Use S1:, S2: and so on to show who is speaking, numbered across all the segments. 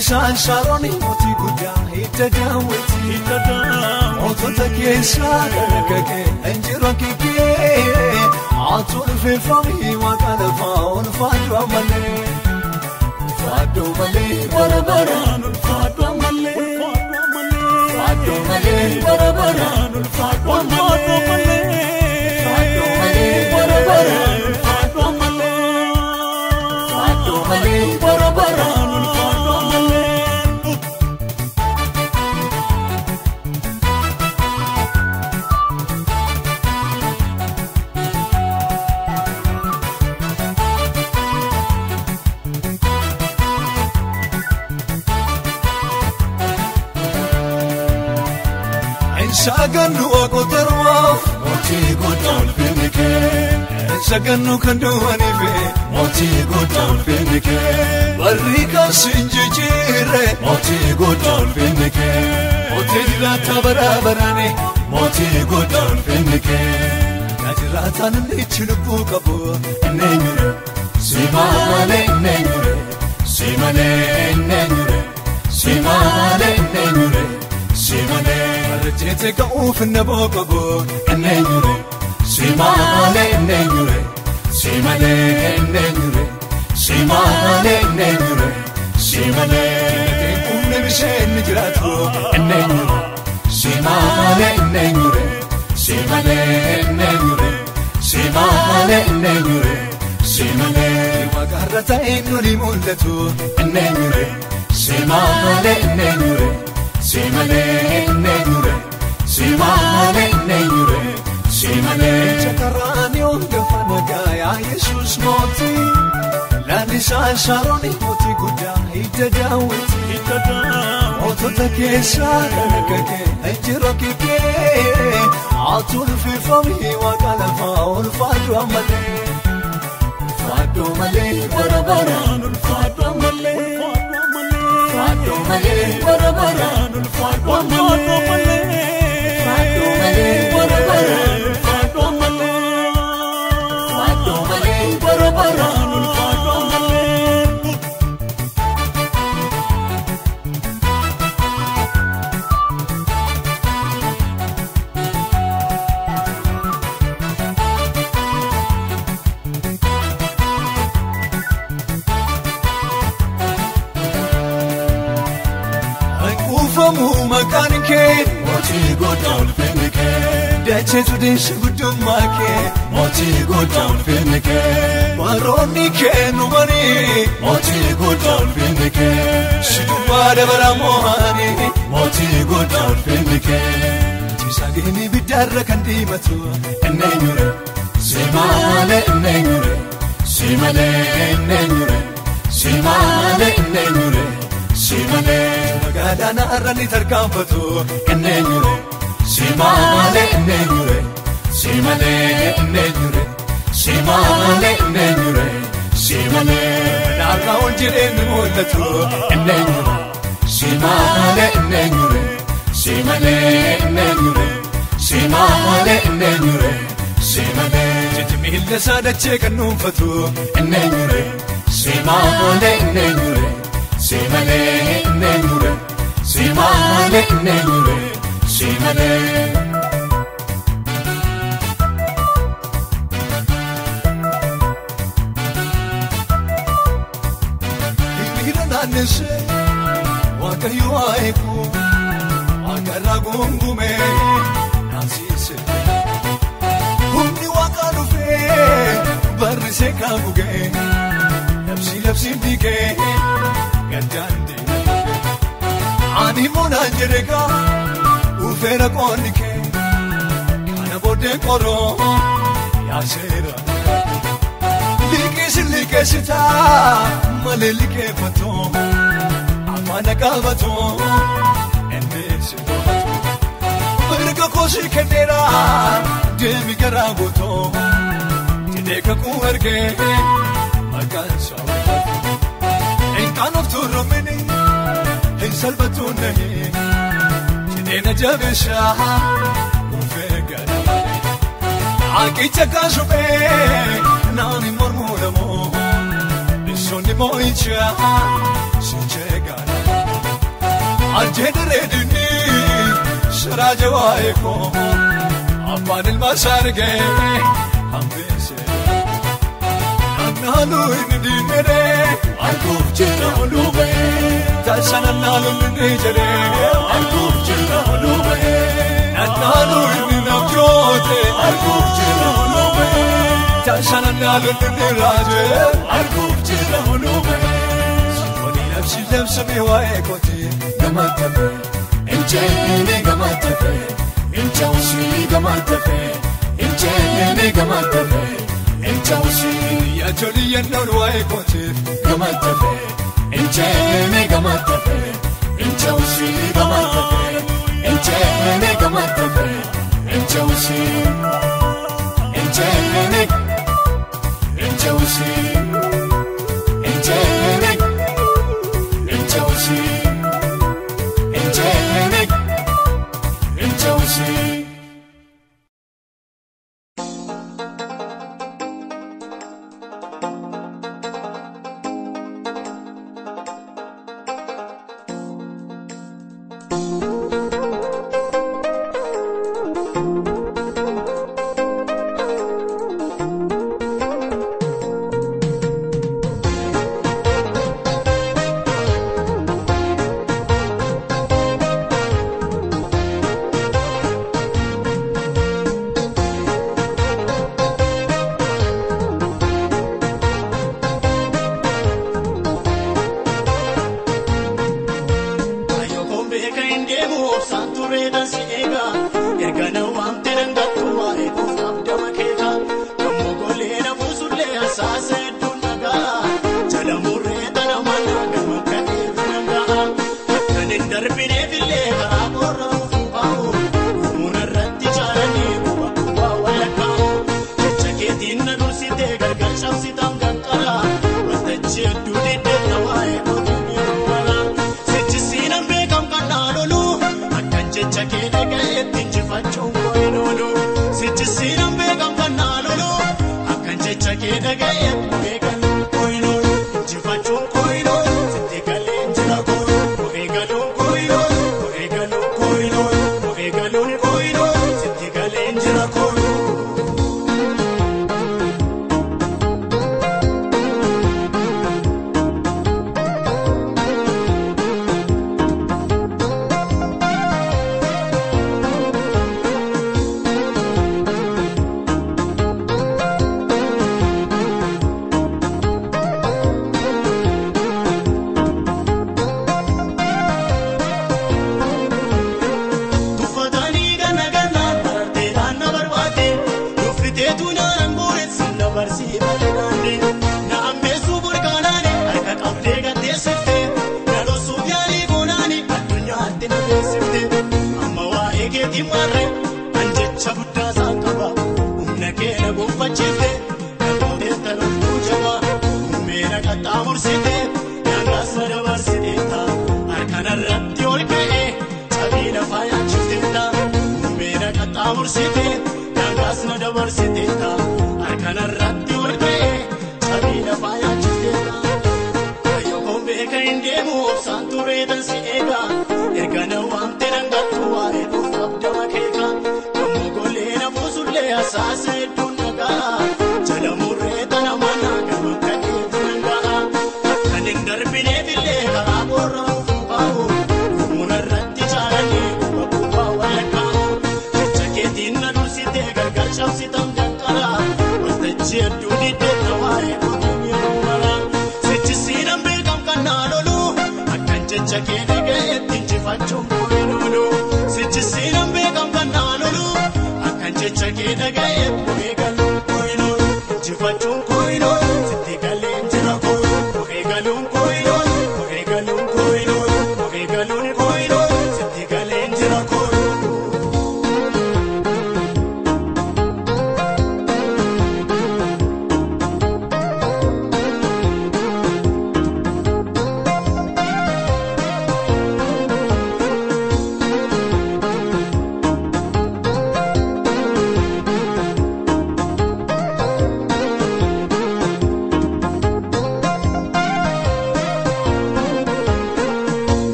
S1: Lalisaan Sharooni mootii guddaa hidda daawwiti mootota keessaa dargagee injiraan kiikee atuun feefamii waaqa lafaa ulfaadhu ammallee barabaraan ulfaadhu ammallee barabaraan ulfaadhu ammallee barabaraan ulfaadhu ammallee barabaraan. Saganu akotarwa moti godal finike saganu kanduanive moti godal finike barika sinjijire moti godal finike hotelila tabarabarane moti godal finike najiratan nichlubu kabu nenyure simale nenyure simale nenyure simale nenyure simale Jete ka ufna bokobo nenyure simale nenyure simale nenyure simale nenyure simale unne bishen jiratu nenyure simale nenyure simale nenyure simale nenyure simale magarata enuli mullatu nenyure simale nenyure simale nenyure simale nenyure simale chakarani ongafanaga ya Jesus moti Lalisaan Sharooni mootii guddaa hidda daawwiti mootota keessaa dargagee injiraan kiikee atuun feefamii waaqa lafaa ulfaadhu ammallee barabaraan ulfaadhu ammallee barabaraan ulfaadhu ammallee barabaraan ulfaadhu ammallee barabaraan ulfaadhu ammallee. Ufamu makanike moti godal finike dache tu dish gudumake moti godal finike maroni ke numani moti godal finike shidubada baramohani moti godal finike tisagini bidarra kandimatu nenyure simale nenyure simale nenyure simale nenyure simale Gadana arani tarkampatu nenyure simale nenyure simale nenyure simale nenyure simale naka onjire mulatu nenyure simale nenyure simale nenyure simale nenyure simale jitmil sadache kanufatu nenyure simale nenyure simale nenyure simale nenyure simale Nise wakayu aiku akaragungume nasise humni wakalufe barise kabuge lapsi dike gadande ani munanjereka ufera konike kana bode koro yasera likesita malelike pato amana kabato enese berga kosi kendera demi garagoto tideka kuerge magansa enkanoftu romeni ensalbatu nahi tidena jabesha ufegara akicha kasube nani mormulamo Sondi moicha sinchegana أجد ردني شراج وايكو أبان المسارقي أمبيسي أنالو إندي نري أركوف جنا ولوبي تلسنا نالو لنجري أركوف جنا ولوبي أنالو إندي نبجوتي أركوف جنا ولوبي تلسنا نالو لنراجي أركوف جنا ولوبي سنوني نفسي لمسمي وايكوتي Gamatave, Inchene Gamatave, Inchausi Gamatave, Inchene Gamatave, Inchausi Yacholi and Norway Cotif, Gamatave, Inchene Gamatave, Inchausi Gamatave, Inchene Gamatave, Inchausi, Inchene, Inchausi, Inchene, Inchausi.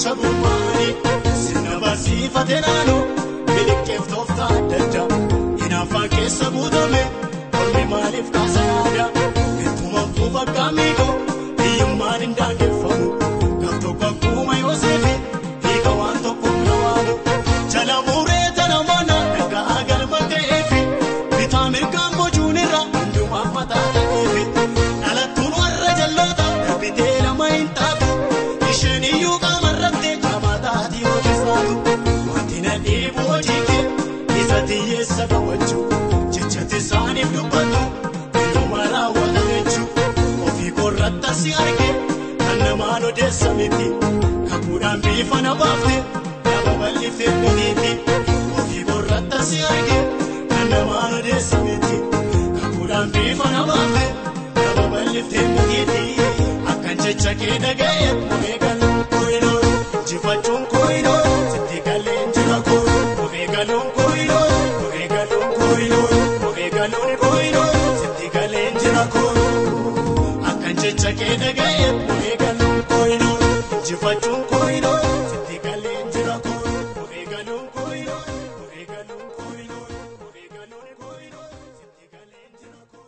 S2: chabumani sinabasi fatenano milikef tofta dadda inafa kessa budame ormi malif kasayada ketuma fuba kamigo iyman indange famu kapto kakuma yosefi ikawanto kumlawamu chalamure tanamana daga agal matefi vitamir kambo junira nduma matata efi alatun warra jallota bitela maintatu isheni yuga marrate kamadati wajisatu watina ibojike izati yesa kawachu chichati sani dubatu ilumara walachu ofi korratta si arge annamano desamiti kapudan bifana bafte nababalli fediti ofi korratta si arge annamano desamiti kapudan bifana bafte nababalli fediti akan chichake dagaye mumegal koino jifachun koino sitikalen jirako mumegalun koino mumegalun koino mumegalun koino sitikalen jirako akan chichake dagaye mumegalun koino jifachun koino sitikalen jirako mumegalun koino mumegalun koino mumegalun koino sitikalen jirako.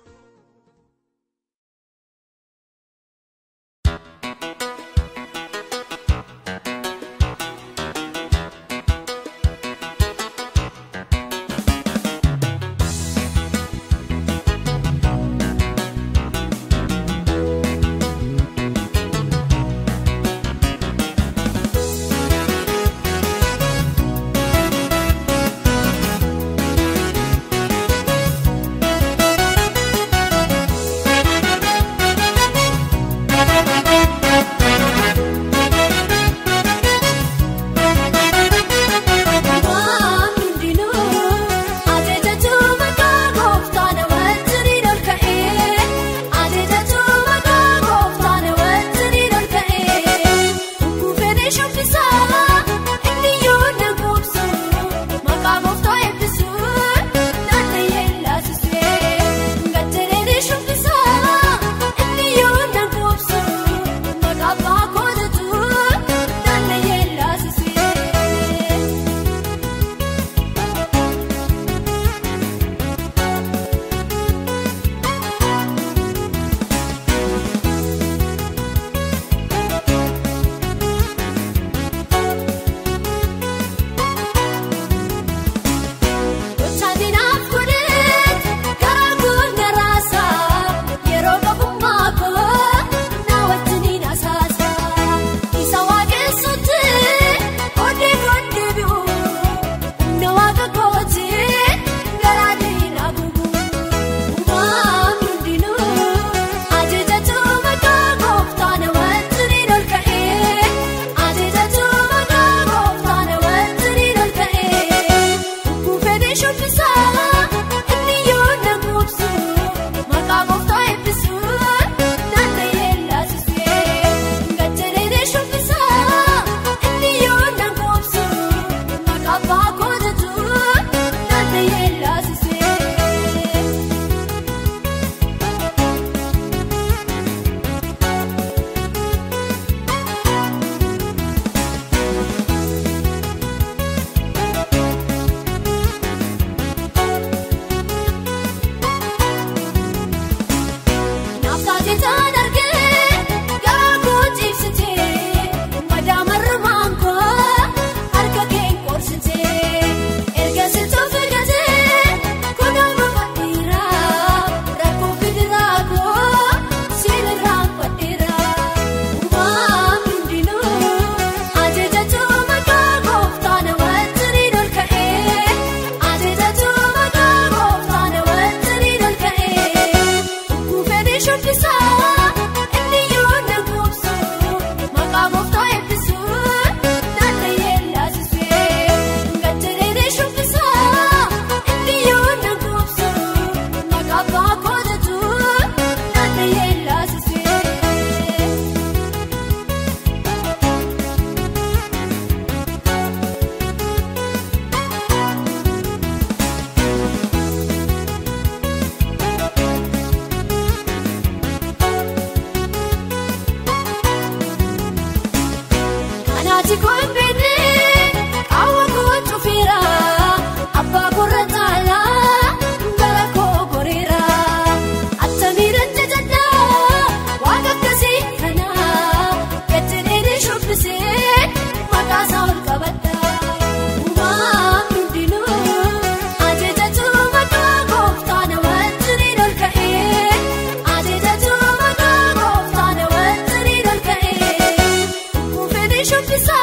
S3: Ati koin bene, awa ko chufira, abba korratala, gara ko korira. Atamiran jajana, waga kasi kana, ketene shubse, magasa ol kabata. Umam dinu, aje jaju mata goftana wantri dol kae, aje jaju mata goftana wantri dol kae. Ufeni shubsa.